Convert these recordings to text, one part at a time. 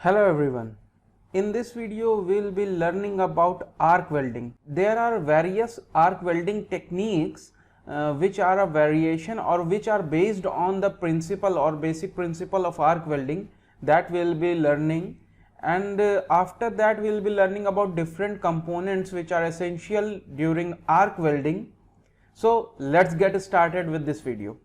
Hello everyone. In this video we will be learning about arc welding. There are various arc welding techniques which are a variation or which are based on the principle or basic principle of arc welding that we will be learning, and after that we will be learning about different components which are essential during arc welding. So let's get started with this video.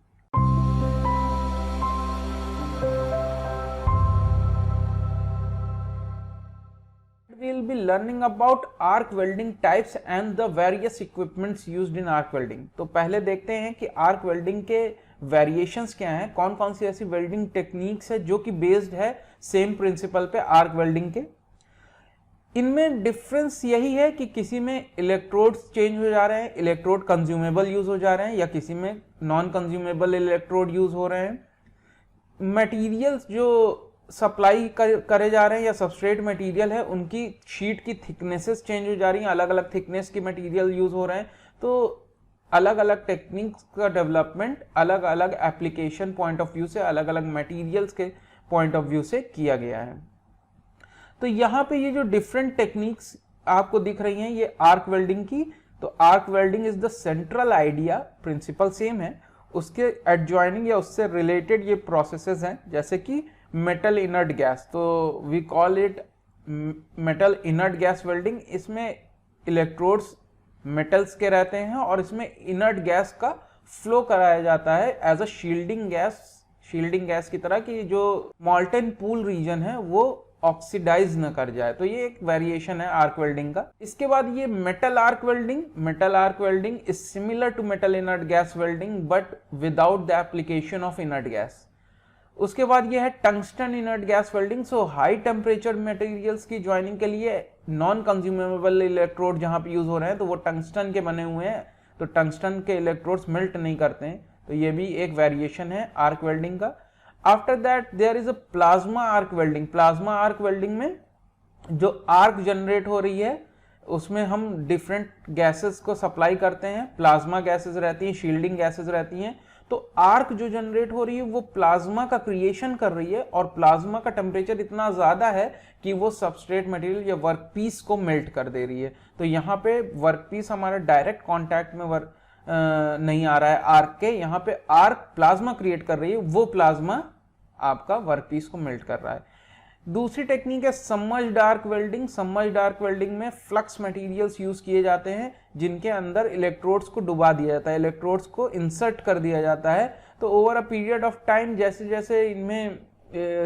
We will be learning about arc welding types and the various equipments used in arc welding. तो पहले देखते हैं कि arc welding के variations क्या हैं, कौन कौन सी ऐसी welding techniques है जो कि based है same principle पे arc welding के. इनमें डिफरेंस यही है कि किसी में इलेक्ट्रोड्स चेंज हो जा रहे हैं, इलेक्ट्रोड कंज्यूमेबल यूज हो जा रहे हैं, या किसी में नॉन कंज्यूमेबल इलेक्ट्रोड यूज हो रहे हैं. मटेरियल्स जो सप्लाई करे जा रहे हैं या सबस्ट्रेट मटेरियल है उनकी शीट की थिकनेसेस चेंज हो जा रही हैं, अलग अलग थिकनेस की मटेरियल यूज हो रहे हैं. तो अलग अलग टेक्निक्स का डेवलपमेंट अलग अलग एप्लीकेशन पॉइंट ऑफ व्यू से, अलग अलग मटेरियल्स के पॉइंट ऑफ व्यू से किया गया है. तो यहाँ पे ये जो डिफरेंट टेक्निक्स आपको दिख रही हैं ये आर्क वेल्डिंग की. तो arc welding is the central idea, principle same है, उसके एडजॉइनिंग या उससे रिलेटेड ये प्रोसेसेस हैं, जैसे कि मेटल इनर्ट गैस. तो we call it metal inert gas welding. इसमें इलेक्ट्रोड्स मेटल्स के रहते हैं और इसमें इनर्ट गैस का फ्लो कराया जाता है एज अ शील्डिंग गैस की तरह, कि जो मॉल्टेन पूल रीजन है वो ऑक्सीडाइज न कर जाए. तो ये एक वेरिएशन है आर्क वेल्डिंग का. इसके बाद ये metal arc welding is similar to metal inert gas welding but without the application of inert gas. उसके बाद ये है tungsten inert gas welding. So high temperature materials की ज्वाइनिंग के लिए नॉन कंज्यूमेबल इलेक्ट्रोड जहां पे यूज हो रहे हैं तो वो टंगस्टन के बने हुए हैं, तो टंगस्टन के इलेक्ट्रोड्स मेल्ट नहीं करते हैं. तो ये भी एक वेरिएशन है आर्क वेल्डिंग का. After that there is a plasma arc welding. Plasma arc welding में जो आर्क जनरेट हो रही है उसमें हम डिफरेंट गैसेस को सप्लाई करते हैं. प्लाज्मा गैसेस रहती हैं, शील्डिंग गैसेस रहती हैं. तो आर्क जो जनरेट हो रही है वो प्लाज्मा का क्रिएशन कर रही है और प्लाज्मा का टेम्परेचर इतना ज्यादा है कि वो सबस्ट्रेट मटेरियल या वर्कपीस को मेल्ट कर दे रही है. तो यहाँ पे वर्कपीस हमारा डायरेक्ट कॉन्टैक्ट में नहीं आ रहा है आर्क के, यहाँ पे आर्क प्लाज्मा क्रिएट कर रही है, वो प्लाज्मा आपका वर्कपीस को मेल्ट कर रहा है. दूसरी टेक्निक है submerged arc welding. Submerged arc welding में फ्लक्स मटेरियल्स यूज किए जाते हैं जिनके अंदर इलेक्ट्रोड्स को डुबा दिया जाता है, इलेक्ट्रोड्स को इंसर्ट कर दिया जाता है. तो over a period of time जैसे जैसे इनमें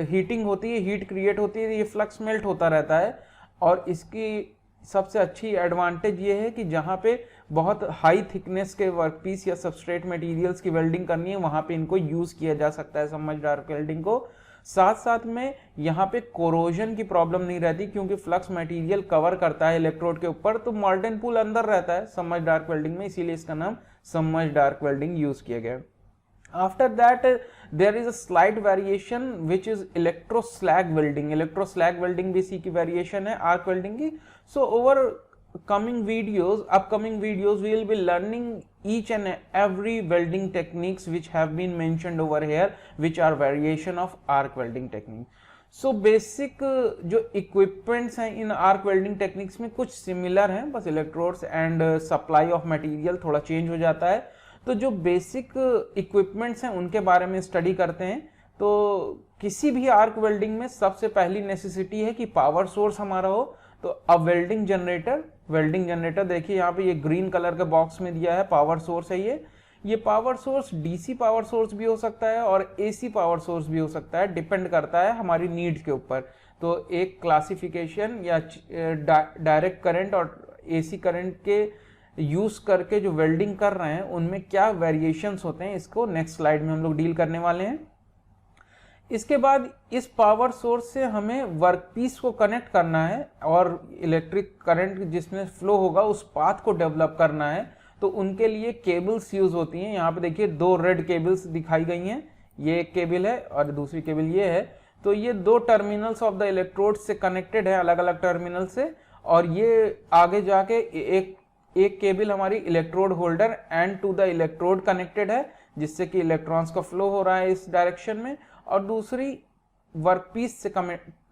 हीटिंग होती है, हीट क्रिएट होती है, ये फ्लक्स मेल्ट होता रहता है. और इसकी सबसे अच्छी एडवांटेज ये है कि जहाँ पे बहुत हाई थिकनेस के वर्कपीस या सबस्ट्रेट मटेरियल्स की वेल्डिंग करनी है वहाँ पे इनको यूज किया जा सकता है सबमर्ज्ड आर्क वेल्डिंग को. साथ साथ में यहाँ पे कोरोजन की प्रॉब्लम नहीं रहती क्योंकि फ्लक्स मटेरियल कवर करता है इलेक्ट्रोड के ऊपर, तो मॉल्टेन पूल अंदर रहता है सबमर्ज्ड आर्क वेल्डिंग में, इसीलिए इसका नाम सबमर्ज्ड आर्क वेल्डिंग यूज किया गया. After that there is a slight variation which is electroslag welding. Electroslag welding भी इसी की variation है arc welding की. So over upcoming videos we will be learning each and every welding techniques which have been mentioned over here, which are variation of arc welding technique. So basic जो equipments हैं इन arc welding techniques में कुछ similar हैं, बस electrodes and supply of material थोड़ा change हो जाता है. तो जो बेसिक इक्विपमेंट्स हैं उनके बारे में स्टडी करते हैं. तो किसी भी आर्क वेल्डिंग में सबसे पहली नेसेसिटी है कि पावर सोर्स हमारा हो. तो अब वेल्डिंग जनरेटर देखिए यहाँ पे ये ग्रीन कलर के बॉक्स में दिया है, पावर सोर्स है ये power source DC power source भी हो सकता है और एसी पावर सोर्स भी हो सकता है, डिपेंड करता है हमारी नीड्स के ऊपर. तो एक क्लासिफिकेशन या डायरेक्ट करंट और एसी करंट के यूज करके जो वेल्डिंग कर रहे हैं उनमें क्या वेरिएशंस होते हैं, इसको नेक्स्ट स्लाइड में हम लोग डील करने वाले हैं. इसके बाद इस पावर सोर्स से हमें वर्कपीस को कनेक्ट करना है और इलेक्ट्रिक करंट जिसमें फ्लो होगा उस पाथ को डेवलप करना है. तो उनके लिए केबल्स यूज होती हैं. यहाँ पे देखिए दो रेड केबल्स दिखाई गई हैं, ये एक केबल है और दूसरी केबल ये है. तो ये दो टर्मिनल्स ऑफ द इलेक्ट्रोड से कनेक्टेड है, अलग अलग टर्मिनल से, और ये आगे जाके एक केबल हमारी electrode holder end to the electrode connected है जिससे कि इलेक्ट्रॉन्स का फ्लो हो रहा है इस डायरेक्शन में, और दूसरी वर्कपीस से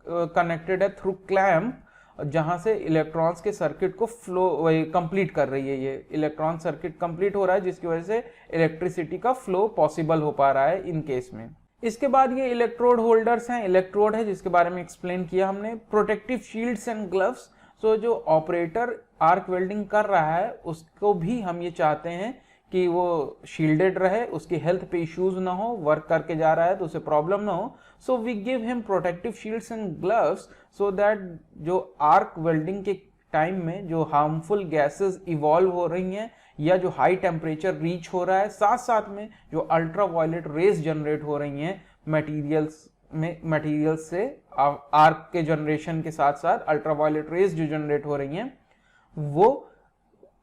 कनेक्टेड है थ्रू क्लैम्प, जहां से इलेक्ट्रॉन्स के सर्किट को फ्लो कंप्लीट कर रही है। ये इलेक्ट्रॉन सर्किट कंप्लीट हो रहा है जिसकी वजह से इलेक्ट्रिसिटी का फ्लो पॉसिबल हो पा रहा है इन केस में। इसके बाद ये इलेक्ट्रोड होल्डर्स हैं, इलेक्ट्रोड है जिसके बारे में एक्सप्लेन किया हमने। प्रोटेक्टिव शील्ड्स एंड ग्लव्स, सो जो ऑपरेटर आर्क वेल्डिंग कर रहा है उसको भी हम ये चाहते हैं कि वो शील्डेड रहे, उसकी हेल्थ पे इश्यूज ना हो, वर्क करके जा रहा है तो उसे प्रॉब्लम ना हो। So we give him protective shields and gloves so that जो आर्क वेल्डिंग के टाइम में जो हार्मफुल गैसेस इवॉल्व हो रही हैं या जो हाई टेम्परेचर रीच हो रहा है, साथ साथ में जो अल्ट्रा वायलेट रेज जनरेट हो रही हैं मटेरियल्स से, आर्क के जनरेशन के साथ साथ अल्ट्रा वायलेट रेज जो जनरेट हो रही हैं वो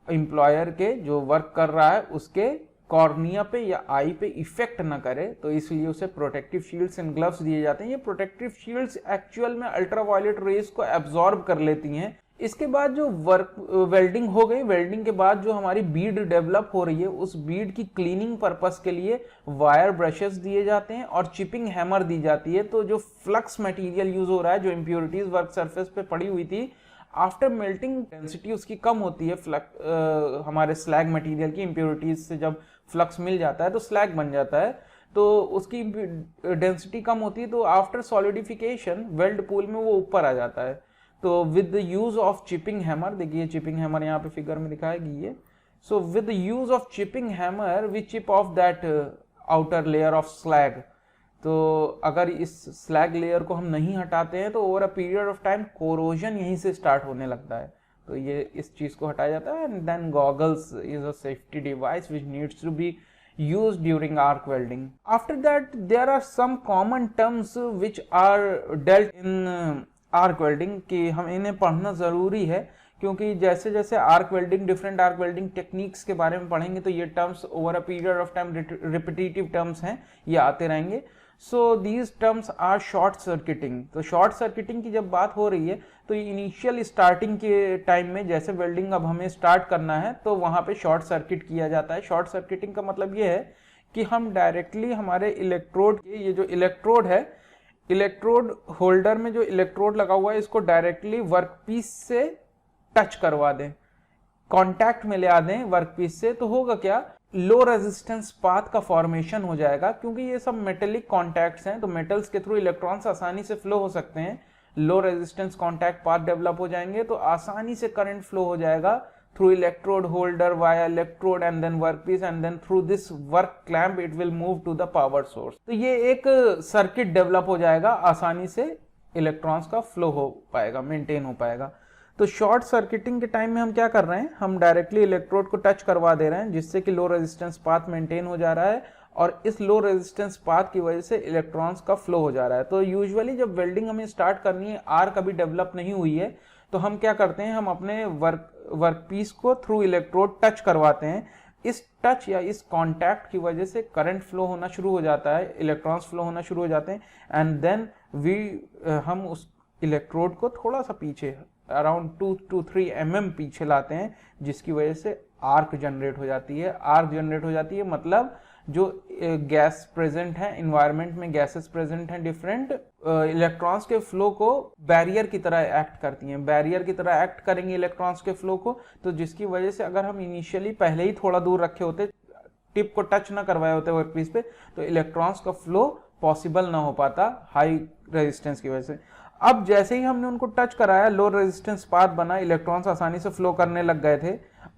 एम्प्लॉयर के जो वर्क कर रहा है उसके कॉर्निया पे या आई पे इफेक्ट ना करे, तो इसलिए उसे प्रोटेक्टिव शील्ड्स एंड ग्लव्स दिए जाते हैं। ये प्रोटेक्टिव शील्ड्स एक्चुअल में अल्ट्रावायलेट रेज को एब्जॉर्ब कर लेती हैं। इसके बाद जो वर्क वेल्डिंग हो गई, वेल्डिंग के बाद जो हमारी बीड डेवलप हो रही है उस बीड की क्लीनिंग पर्पस के लिए वायर ब्रशेस दिए जाते हैं और चिपिंग हैमर दी जाती है। तो जो फ्लक्स मटेरियल यूज हो रहा है, जो इम्प्योरिटीज वर्क सरफेस पे पड़ी हुई थी, आफ्टर मेल्टिंग डेंसिटी उसकी कम होती है। हमारे स्लैग मटेरियल की इम्प्योरिटीज से जब फ्लक्स मिल जाता है तो स्लैग बन जाता है, तो उसकी डेंसिटी कम होती है। तो आफ्टर सॉलिडिफिकेशन वेल्ड पूल में वो ऊपर आ जाता है। तो with the use of chipping hammer, देखिए चिपिंग हैमर यहाँ पे फिगर में दिखाया गया है। So with the use of chipping hammer we chip off that outer layer of slag. तो अगर इस स्लैग लेयर को हम नहीं हटाते हैं तो over a period of time corrosion यहीं से स्टार्ट होने लगता है। तो ये इस चीज को हटाया जाता है। And then goggles is a safety device which needs to be used during arc welding. After that there are some common terms which are dealt in arc welding कि हम इन्हें पढ़ना ज़रूरी है, क्योंकि जैसे जैसे arc welding, different arc welding techniques के बारे में पढ़ेंगे तो ये terms over a period of time repetitive terms हैं, ये आते रहेंगे। So these terms are short circuiting. तो शॉर्ट सर्किटिंग की जब बात हो रही है तो इनिशियल स्टार्टिंग के टाइम में जैसे वेल्डिंग अब हमें स्टार्ट करना है तो वहाँ पे शॉर्ट सर्किट किया जाता है। शॉर्ट सर्किटिंग का मतलब ये है कि हम डायरेक्टली हमारे इलेक्ट्रोड के, ये जो इलेक्ट्रोड है, इलेक्ट्रोड होल्डर में जो इलेक्ट्रोड लगा हुआ है इसको डायरेक्टली वर्कपीस से टच करवा दें, कांटेक्ट में ले आ दें वर्कपीस से। तो होगा क्या, लो रेजिस्टेंस पाथ का फॉर्मेशन हो जाएगा, क्योंकि ये सब मेटेलिक कॉन्टैक्ट्स हैं तो मेटल्स के थ्रू इलेक्ट्रॉन्स आसानी से फ्लो हो सकते हैं। Low resistance contact path develop हो जाएंगे तो आसानी से करंट फ्लो हो जाएगा through electrode holder via electrode and then workpiece and then through this work clamp it will move to the power source. तो ये एक सर्किट डेवलप हो जाएगा, आसानी से इलेक्ट्रॉन्स का फ्लो हो पाएगा, मेंटेन हो पाएगा। तो शॉर्ट सर्किटिंग के टाइम में हम क्या कर रहे हैं, हम डायरेक्टली इलेक्ट्रोड को टच करवा दे रहे हैं जिससे कि लो रेजिस्टेंस पाथ मेंटेन हो जा रहा है और इस लो रेजिस्टेंस पाथ की वजह से इलेक्ट्रॉन्स का फ्लो हो जा रहा है। तो यूजुअली जब वेल्डिंग हमें स्टार्ट करनी है, आर्क अभी डेवलप नहीं हुई है, तो हम क्या करते हैं, हम अपने वर्कपीस को थ्रू इलेक्ट्रोड टच करवाते हैं। इस टच या इस कांटेक्ट की वजह से करंट फ्लो होना शुरू हो जाता है, इलेक्ट्रॉन्स फ्लो होना शुरू हो जाते हैं एंड देन हम उस इलेक्ट्रोड को थोड़ा सा पीछे अराउंड 2 to 3 mm पीछे लाते हैं, जिसकी वजह से आर्क जनरेट हो जाती है। आर्क जनरेट हो जाती है मतलब जो गैस प्रेजेंट है, इन्वायरमेंट में गैसेस प्रेजेंट हैं डिफरेंट, इलेक्ट्रॉन्स के फ्लो को बैरियर की तरह एक्ट करती हैं, बैरियर की तरह एक्ट करेंगे इलेक्ट्रॉन्स के फ्लो को। तो जिसकी वजह से अगर हम इनिशियली पहले ही थोड़ा दूर रखे होते, टिप को टच ना करवाए होते वर्कपीस पे, तो इलेक्ट्रॉन्स का फ्लो पॉसिबल ना हो पाता हाई रेजिस्टेंस की वजह से। अब जैसे ही हमने उनको टच कराया, लो रेजिस्टेंस पाथ बना, इलेक्ट्रॉन्स आसानी से फ्लो करने लग गए थे।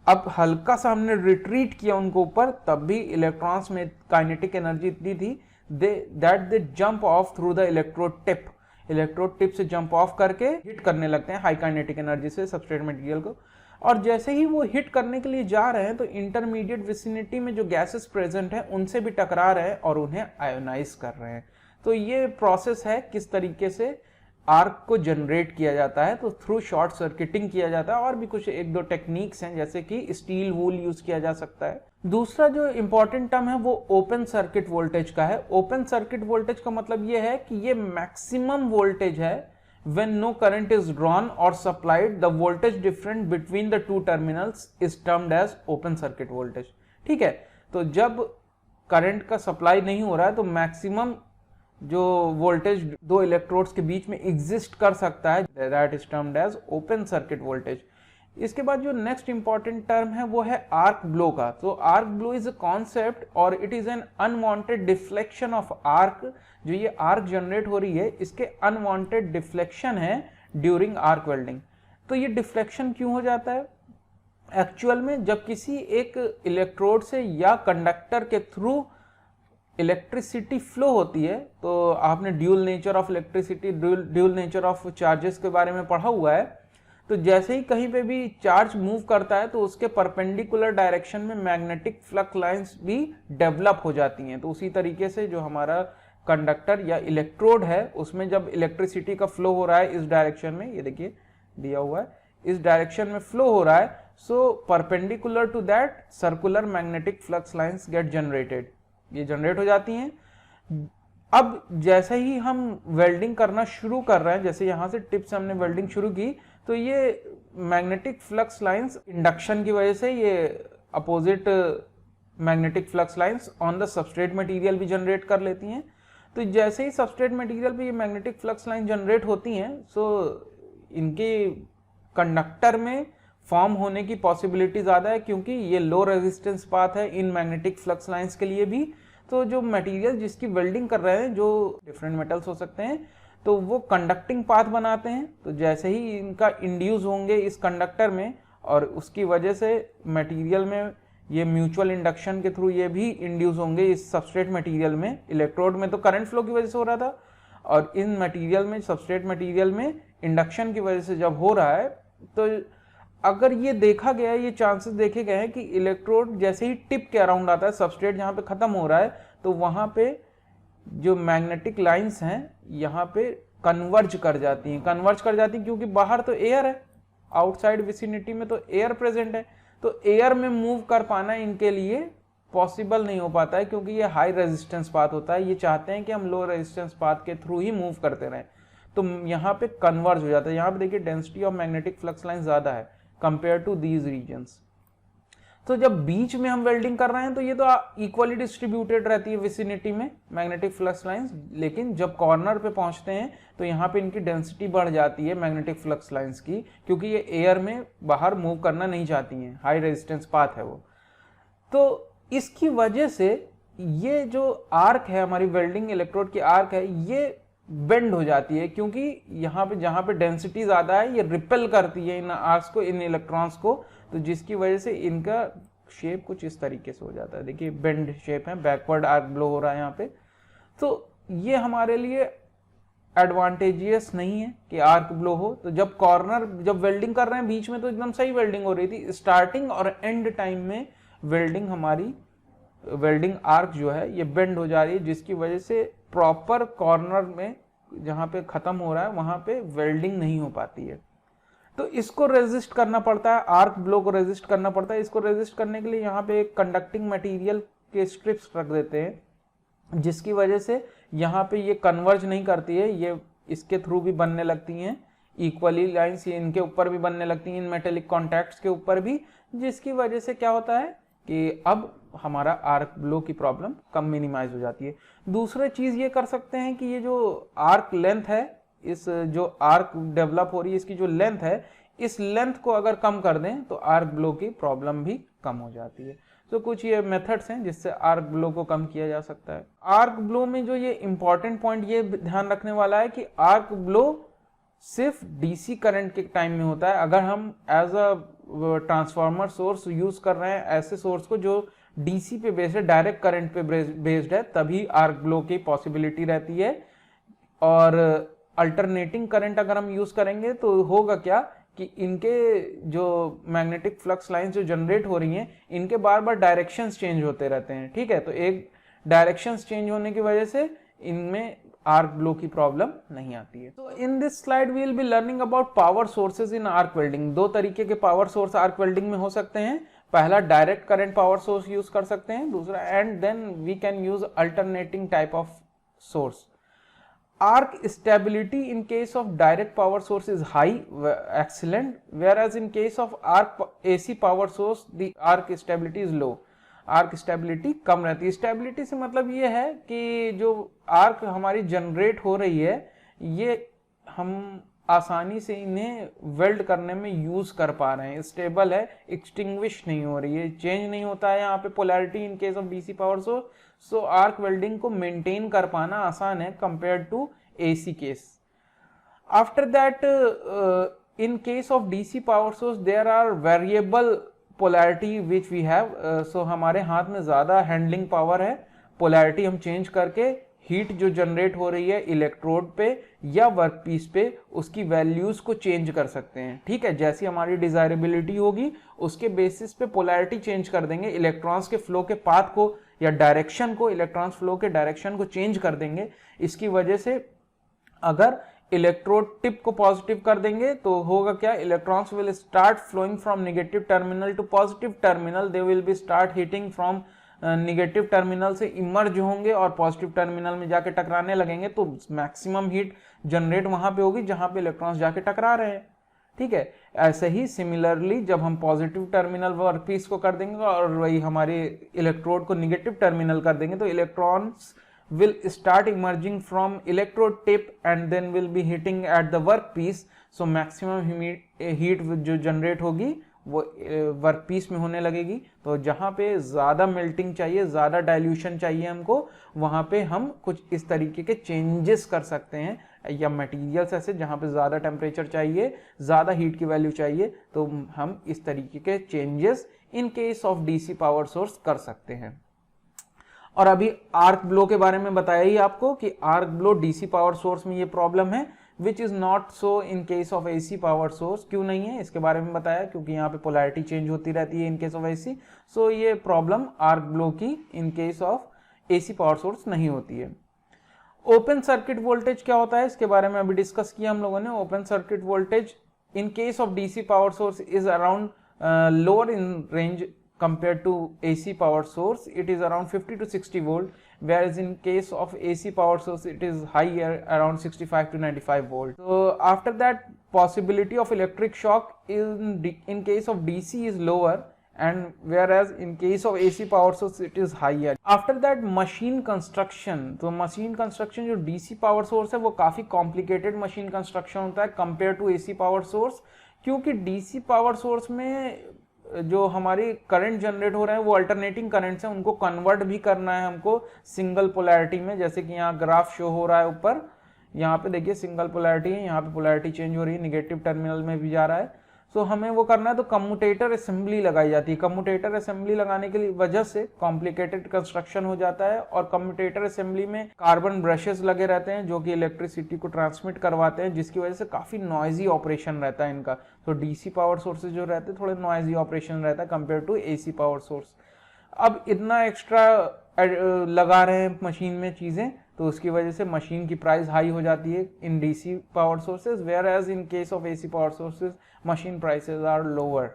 अब हल्का सा हमने रिट्रीट किया उनको ऊपर, तब भी इलेक्ट्रॉन्स में काइनेटिक एनर्जी इतनी थी that they jump of through the electrode tip. Electrode tip से जंप ऑफ करके हिट करने लगते हैं हाई काइनेटिक एनर्जी से सबस्ट्रेट मटेरियल को। और जैसे ही वो हिट करने के लिए जा रहे हैं तो इंटरमीडिएट विसिनिटी में जो गैसेस प्रेजेंट हैं उनसे भी टकरा रहे हैं और उन्हें आयोनाइज कर रहे हैं। तो ये प्रोसेस है किस तरीके से आर्क को जनरेट किया जाता है, तो थ्रू शॉर्ट सर्किटिंग किया जाता है। और भी कुछ एक दो टेक्निक्स हैं, जैसे कि स्टील वूल यूज किया जा सकता है। दूसरा जो इंपॉर्टेंट टर्म है वो ओपन सर्किट वोल्टेज का है। ओपन सर्किट वोल्टेज का मतलब ये है कि ये मैक्सिमम वोल्टेज है when no current is drawn or supplied, the voltage difference between the two terminals is termed as open circuit voltage। ठीक है, तो जब करंट का सप्लाई नहीं हो रहा है तो मैक्सिमम जो वोल्टेज दो इलेक्ट्रोड्स के बीच में एग्जिस्ट कर सकता है, that is termed as open circuit voltage. इसके बाद जो नेक्स्ट इंपॉर्टेंट टर्म है वो है आर्क ब्लो का। तो arc blow is a concept और it is an unwanted deflection of arc. जो ये आर्क जनरेट हो रही है इसके अनवांटेड डिफ्लेक्शन है ड्यूरिंग आर्क वेल्डिंग। तो ये डिफ्लेक्शन क्यों हो जाता है? एक्चुअल में जब किसी एक इलेक्ट्रोड से या कंडक्टर के थ्रू इलेक्ट्रिसिटी फ्लो होती है, तो आपने dual nature of electricity, dual nature of charges के बारे में पढ़ा हुआ है। तो जैसे ही कहीं पे भी चार्ज मूव करता है तो उसके परपेंडिकुलर डायरेक्शन में मैग्नेटिक फ्लक्स लाइंस भी डेवलप हो जाती हैं। तो उसी तरीके से जो हमारा कंडक्टर या इलेक्ट्रोड है उसमें जब इलेक्ट्रिसिटी का फ्लो हो रहा है इस डायरेक्शन में, ये देखिए दिया हुआ है, इस डायरेक्शन में फ्लो हो रहा है, so perpendicular to that circular magnetic flux lines get generated, ये जनरेट हो जाती हैं। अब जैसे ही हम वेल्डिंग करना शुरू कर रहे हैं, जैसे यहां से टिप से हमने वेल्डिंग शुरू की, तो ये मैग्नेटिक फ्लक्स लाइंस इंडक्शन की वजह से ये opposite magnetic flux lines on the substrate material भी जनरेट कर लेती हैं। तो जैसे ही सबस्ट्रेट मटेरियल पे ये मैग्नेटिक फ्लक्स लाइन जनरेट होती हैं, सो इनके कंडक्टर में फॉर्म होने की पॉसिबिलिटी ज़्यादा है, क्योंकि ये लो रेजिस्टेंस पाथ है इन मैग्नेटिक फ्लक्स लाइंस के लिए भी। तो जो मटेरियल जिसकी वेल्डिंग कर रहे हैं, जो डिफरेंट मेटल्स हो सकते हैं, तो वो कंडक्टिंग पाथ बनाते हैं। तो जैसे ही इनका इंड्यूस होंगे इस कंडक्टर में और उसकी वजह से मटेरियल में ये म्यूचुअल इंडक्शन के थ्रू ये भी इंड्यूस होंगे इस सबस्ट्रेट मटेरियल में। इलेक्ट्रोड में तो करंट फ्लो की वजह से हो रहा था, और इन मटेरियल में, सबस्ट्रेट मटेरियल में इंडक्शन की वजह से जब हो रहा है, तो अगर ये देखा गया है, ये चांसेस देखे गए हैं कि इलेक्ट्रोड जैसे ही टिप के अराउंड आता है, सबस्ट्रेट जहाँ पे खत्म हो रहा है, तो वहाँ पे जो मैग्नेटिक लाइंस हैं यहाँ पे कन्वर्ज कर जाती हैं, क्योंकि बाहर तो एयर है, आउटसाइड विसिनिटी में तो एयर प्रेजेंट है। तो एयर में मूव कर पाना इनके लिए पॉसिबल नहीं हो पाता है, क्योंकि ये हाई रेजिस्टेंस पाथ होता है। ये चाहते हैं कि हम लो रेजिस्टेंस पाथ के थ्रू ही मूव करते रहें, तो यहाँ पे कन्वर्ज हो जाता है। यहाँ पे देखिए density of magnetic flux line ज्यादा है कंपेयर टू दीज रीजन्स। तो जब बीच में हम वेल्डिंग कर रहे हैं तो ये तो इक्वली डिस्ट्रीब्यूटेड रहती है विसिनिटी में मैग्नेटिक फ्लक्स लाइंस, लेकिन जब कॉर्नर पे पहुंचते हैं तो यहाँ पे इनकी डेंसिटी बढ़ जाती है मैग्नेटिक फ्लक्स लाइंस की, क्योंकि ये एयर में बाहर मूव करना नहीं चाहती हैं, हाई रेजिस्टेंस पाथ है वो। तो इसकी वजह से ये जो आर्क है, हमारी वेल्डिंग इलेक्ट्रोड की आर्क है, ये बेंड हो जाती है, क्योंकि यहाँ पे जहाँ पे डेंसिटी ज्यादा है ये रिपेल करती है इन आर्क्स को, इन इलेक्ट्रॉन्स को, तो जिसकी वजह से इनका शेप कुछ इस तरीके से हो जाता है। देखिए बेंड शेप है, बैकवर्ड आर्क ब्लो हो रहा है यहाँ पे। तो ये हमारे लिए एडवांटेजियस नहीं है कि आर्क ब्लो हो। तो जब वेल्डिंग कर रहे हैं बीच में तो एकदम सही वेल्डिंग हो रही थी, स्टार्टिंग और एंड टाइम में वेल्डिंग, हमारी वेल्डिंग आर्क जो है ये बेंड हो जा रही है, जिसकी वजह से प्रॉपर कॉर्नर में जहां पे खत्म हो रहा है वहां पे वेल्डिंग नहीं हो पाती है। तो इसको रेजिस्ट करना पड़ता है, आर्क ब्लो को रेजिस्ट करना पड़ता है। इसको रेजिस्ट करने के लिए यहाँ पे एक कंडक्टिंग मटेरियल के स्ट्रिप्स रख देते हैं, जिसकी वजह से यहाँ पे ये कन्वर्ज नहीं करती है, ये इसके थ्रू भी बनने लगती हैं इक्वली लाइंस, ये इनके ऊपर भी बनने लगती हैं, इन मेटेलिक कॉन्टैक्ट्स के ऊपर भी, जिसकी वजह से क्या होता है कि अब हमारा आर्क ब्लो की प्रॉब्लम कम मिनिमाइज हो जाती है। दूसरी चीज ये कर सकते हैं कि ये जो आर्क लेंथ है, इस जो आर्क डेवलप हो रही है इसकी जो लेंथ है, इस लेंथ को अगर कम कर दें तो आर्क ब्लो की प्रॉब्लम भी कम हो जाती है। तो कुछ ये मेथड्स हैं जिससे आर्क ब्लो को कम किया जा सकता है। आर्क ब्लो में जो ये इंपॉर्टेंट पॉइंट ये ध्यान रखने वाला है कि आर्क ब्लो सिर्फ डीसी करंट के टाइम में होता है। अगर हम as a transformer source use कर रहे हैं, ऐसे सोर्स को जो डीसी पे बेस्ड है, डायरेक्ट करंट पे बेस्ड है, तभी आर्क ब्लो की पॉसिबिलिटी रहती है। और अल्टरनेटिंग करंट अगर हम यूज करेंगे तो होगा क्या कि इनके जो मैग्नेटिक फ्लक्स लाइंस जो जनरेट हो रही हैं, इनके बार बार डायरेक्शंस चेंज होते रहते हैं, ठीक है। तो एक डायरेक्शंस चेंज होने की वजह से इनमें आर्क ब्लो की प्रॉब्लम नहीं आती है। तो in this slide we will be learning about power sources in arc welding. दो तरीके के पावर सोर्स आर्क वेल्डिंग में हो सकते हैं। पहला direct current power source use कर सकते हैं, दूसरा and then we can use alternating type of source. Arc stability in case of direct power source is high, excellent, whereas in case of AC power source the arc stability is low. Arc stability कम रहती है। Stability से मतलब ये है कि जो arc हमारी जनरेट हो रही है ये हम आसानी से इन्हें वेल्ड करने में यूज कर पा रहे हैं, स्टेबल है, एक्सटिंग्विश नहीं हो रही है, चेंज नहीं होता है यहाँ पे polarity in case of DC power source. So arc welding को मेंटेन कर पाना आसान है compare to AC case. After that in case of DC power source there are variable polarity which we have, so हमारे हाथ में ज्यादा handling power है, पोलैरिटी हम चेंज करके हीट जो जनरेट हो रही है इलेक्ट्रोड पे या वर्कपीस पे उसकी वैल्यूज को चेंज कर सकते हैं। ठीक है, जैसी हमारी डिजायरेबिलिटी होगी उसके बेसिस पे पोलैरिटी चेंज कर देंगे, इलेक्ट्रॉन्स के फ्लो के पाथ को या डायरेक्शन को, इलेक्ट्रॉन्स फ्लो के डायरेक्शन को चेंज कर देंगे। इसकी वजह से अगर इलेक्ट्रोड टिप को पॉजिटिव कर देंगे तो होगा क्या, electrons will start flowing from negative terminal to positive terminal, they will be start hitting from negative terminal से इमर्ज होंगे और पॉजिटिव टर्मिनल में जाके टकराने लगेंगे, तो मैक्सिमम हीट जनरेट वहां पे होगी जहां पे इलेक्ट्रॉन्स जाके टकरा रहे हैं। ठीक है, ऐसे ही सिमिलरली जब हम पॉजिटिव टर्मिनल वर्कपीस को कर देंगे और वही हमारे इलेक्ट्रोड को नेगेटिव टर्मिनल कर देंगे तो electrons will start emerging from electrode tip and then will be hitting at the workpiece, so maximum heat जो generate होगी वो वर्कपीस में होने लगेगी। तो जहां पे ज्यादा मेल्टिंग चाहिए, ज्यादा डाइल्यूशन चाहिए हमको, वहां पे हम कुछ इस तरीके के चेंजेस कर सकते हैं, या मटेरियल्स ऐसे जहां पे ज्यादा टेम्परेचर चाहिए, ज्यादा हीट की वैल्यू चाहिए, तो हम इस तरीके के changes in case of DC power source कर सकते हैं। और अभी आर्क ब्लो के बारे में बताया ही आपको कि arc blow DC power source में ये प्रॉब्लम है, which is not so in case of AC power source. क्यों नहीं है इसके बारे में बताया, क्योंकि यहाँ पे पोलैरिटी चेंज होती रहती है इन केस ऑफ एसी, सो ये प्रॉब्लम आर्क ब्लो की इन case of AC power source नहीं होती है। ओपन सर्किट वोल्टेज क्या होता है इसके बारे में अभी डिस्कस किया हम लोगों ने। Open circuit voltage in case of DC power source is around lower in range compared to AC power source, it is around 50 to 60 volt, whereas in case of AC power source it is higher, around 65 to 95 volt. So after that possibility of electric shock in case of DC is lower, and whereas in case of AC power source it is higher. After that machine construction, तो machine construction जो DC power source है वो काफी complicated machine construction होता है compared to AC power source, क्योंकि DC power source में जो हमारी करंट जनरेट हो रहे हैं वो अल्टरनेटिंग करंट्स हैं, उनको कन्वर्ट भी करना है हमको सिंगल पोलैरिटी में, जैसे कि यहाँ ग्राफ शो हो रहा है ऊपर, यहाँ पे देखिए सिंगल पोलैरिटी है, यहाँ पे पोलैरिटी चेंज हो रही है, नेगेटिव टर्मिनल में भी जा रहा है। सो हमें वो करना है तो कम्यूटेटर असेंबली लगाई जाती है। कम्यूटेटर असेंबली लगाने की वजह से कॉम्प्लिकेटेड कंस्ट्रक्शन हो जाता है, और कम्यूटेटर असेंबली में कार्बन ब्रशेस लगे रहते हैं जो कि इलेक्ट्रिसिटी को ट्रांसमिट करवाते हैं, जिसकी वजह से काफी नॉइजी ऑपरेशन रहता है इनका। तो डीसी पावर सोर्सेज जो रहते हैं थोड़े नॉइजी ऑपरेशन रहता है compare to AC power source. अब इतना एक्स्ट्रा लगा रहे हैं मशीन में चीजें, तो उसकी वजह से मशीन की प्राइस हाई हो जाती है in DC power sources, whereas in case of AC power sources machine prices are lower.